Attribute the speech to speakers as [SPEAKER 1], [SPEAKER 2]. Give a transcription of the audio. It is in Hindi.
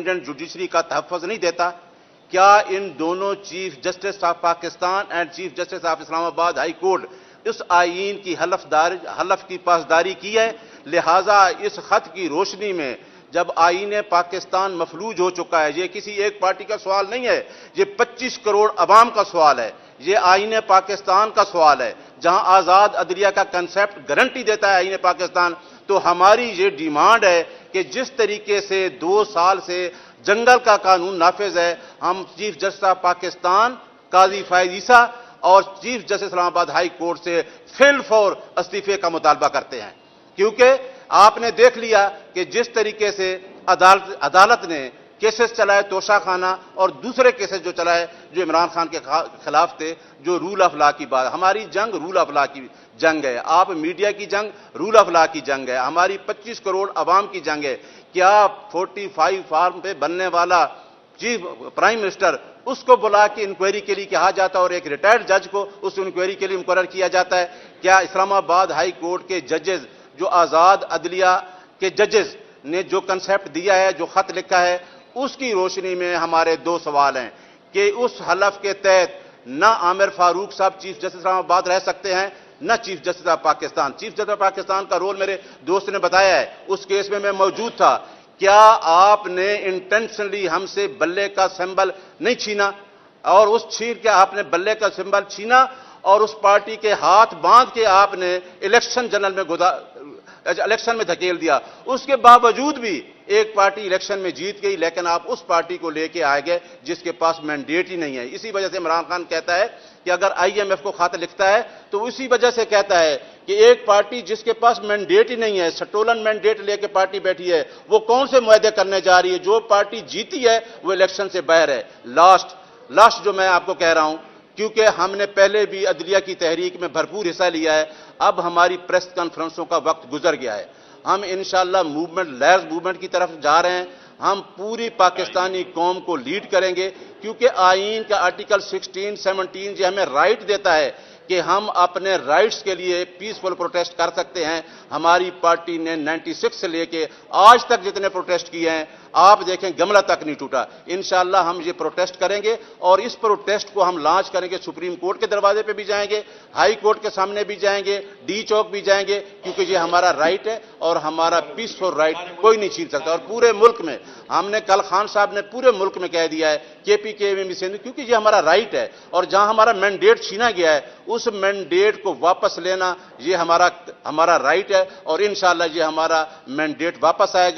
[SPEAKER 1] इंडिपेंडेंट जुडिशरी का तहफ़्फ़ुज़ नहीं देता? क्या इन दोनों chief justice of Pakistan and chief justice of Islamabad high court इस आईन की हलफ की पासदारी की है? लिहाजा इस खत की रोशनी में जब आईन पाकिस्तान मफलूज हो चुका है, ये किसी एक पार्टी का सवाल नहीं है, ये 25 करोड़ अवाम का सवाल है, ये आईन पाकिस्तान का सवाल है, जहां आजाद अदलिया का कंसेप्ट गारंटी देता है आईन पाकिस्तान। तो हमारी ये डिमांड है कि जिस तरीके से 2 साल से जंगल का कानून नाफिज है, हम चीफ जस्टिस ऑफ पाकिस्तान काजी फैज ईसा और chief justice Islamabad high court से फिल फॉर इस्तीफे का मुतालबा करते हैं। क्योंकि आपने देख लिया कि जिस तरीके से अदालत ने केसेस चलाए तोशाखाना और दूसरे केसेस जो चलाए जो इमरान खान के खिलाफ थे, जो रूल ऑफ लॉ की बात, हमारी जंग रूल ऑफ लॉ की जंग है, आप मीडिया की जंग रूल ऑफ लॉ की जंग है, हमारी 25 करोड़ अवाम की जंग है। क्या 45 फॉर्म पे बनने वाला चीफ प्राइम मिनिस्टर उसको बुला के इंक्वायरी के लिए कहा जाता है और एक रिटायर्ड जज को उस इंक्वायरी के लिए मुकर्रर किया जाता है? क्या इस्लामाबाद हाई कोर्ट के जजेस, जो आजाद अदलिया के जजेस ने जो कंसेप्ट दिया है, जो खत लिखा है, उसकी रोशनी में हमारे 2 सवाल हैं कि उस हलफ के तहत न आमिर फारूक साहब चीफ जस्टिस इस्लामाबाद रह सकते हैं, न chief justice of Pakistan. Chief justice of Pakistan का रोल मेरे दोस्त ने बताया है, उस केस में मैं मौजूद था। क्या आपने इंटेंशनली हमसे बल्ले का सिंबल नहीं छीना और उस छीन के आपने बल्ले का सिंबल छीना और उस पार्टी के हाथ बांध के आपने इलेक्शन में धकेल दिया? उसके बावजूद भी एक पार्टी इलेक्शन में जीत गई, लेकिन आप उस पार्टी को लेके आ गए जिसके पास मैंडेट ही नहीं है। इसी वजह से इमरान खान कहता है कि अगर IMF को खत लिखता है तो उसी वजह से कहता है कि एक पार्टी जिसके पास मैंडेट ही नहीं है, स्टोलन मैंडेट लेके पार्टी बैठी है, वो कौन से मुआहदे करने जा रही है? जो पार्टी जीती है वो इलेक्शन से बाहर है। लास्ट जो मैं आपको कह रहा हूं, क्योंकि हमने पहले भी अदलिया की तहरीक में भरपूर हिस्सा लिया है, अब हमारी प्रेस कॉन्फ्रेंसों का वक्त गुजर गया है। हम इंशाअल्लाह लैर्स मूवमेंट की तरफ जा रहे हैं। हम पूरी पाकिस्तानी कौम को लीड करेंगे, क्योंकि आईन का आर्टिकल 16, 17 जो हमें राइट देता है कि हम अपने राइट्स के लिए पीसफुल प्रोटेस्ट कर सकते हैं। हमारी पार्टी ने 96 से लेके आज तक जितने प्रोटेस्ट किए हैं, आप देखें गमला तक नहीं टूटा। इंशाअल्लाह हम ये प्रोटेस्ट करेंगे और इस प्रोटेस्ट को हम लॉन्च करेंगे, सुप्रीम कोर्ट के दरवाजे पे भी जाएंगे, हाई कोर्ट के सामने भी जाएंगे, डी चौक भी जाएंगे, क्योंकि ये हमारा राइट है और हमारा पीसफुल राइट कोई नहीं छीन सकता। और पूरे मुल्क में हमने कल खान साहब ने पूरे मुल्क में कह दिया है KPK में भी सिंध, क्योंकि ये हमारा राइट है और जहां हमारा मैंडेट छीना गया है उस मैंडेट को वापस लेना ये हमारा राइट है और इंशाअल्लाह ये हमारा मैंडेट वापस आएगा।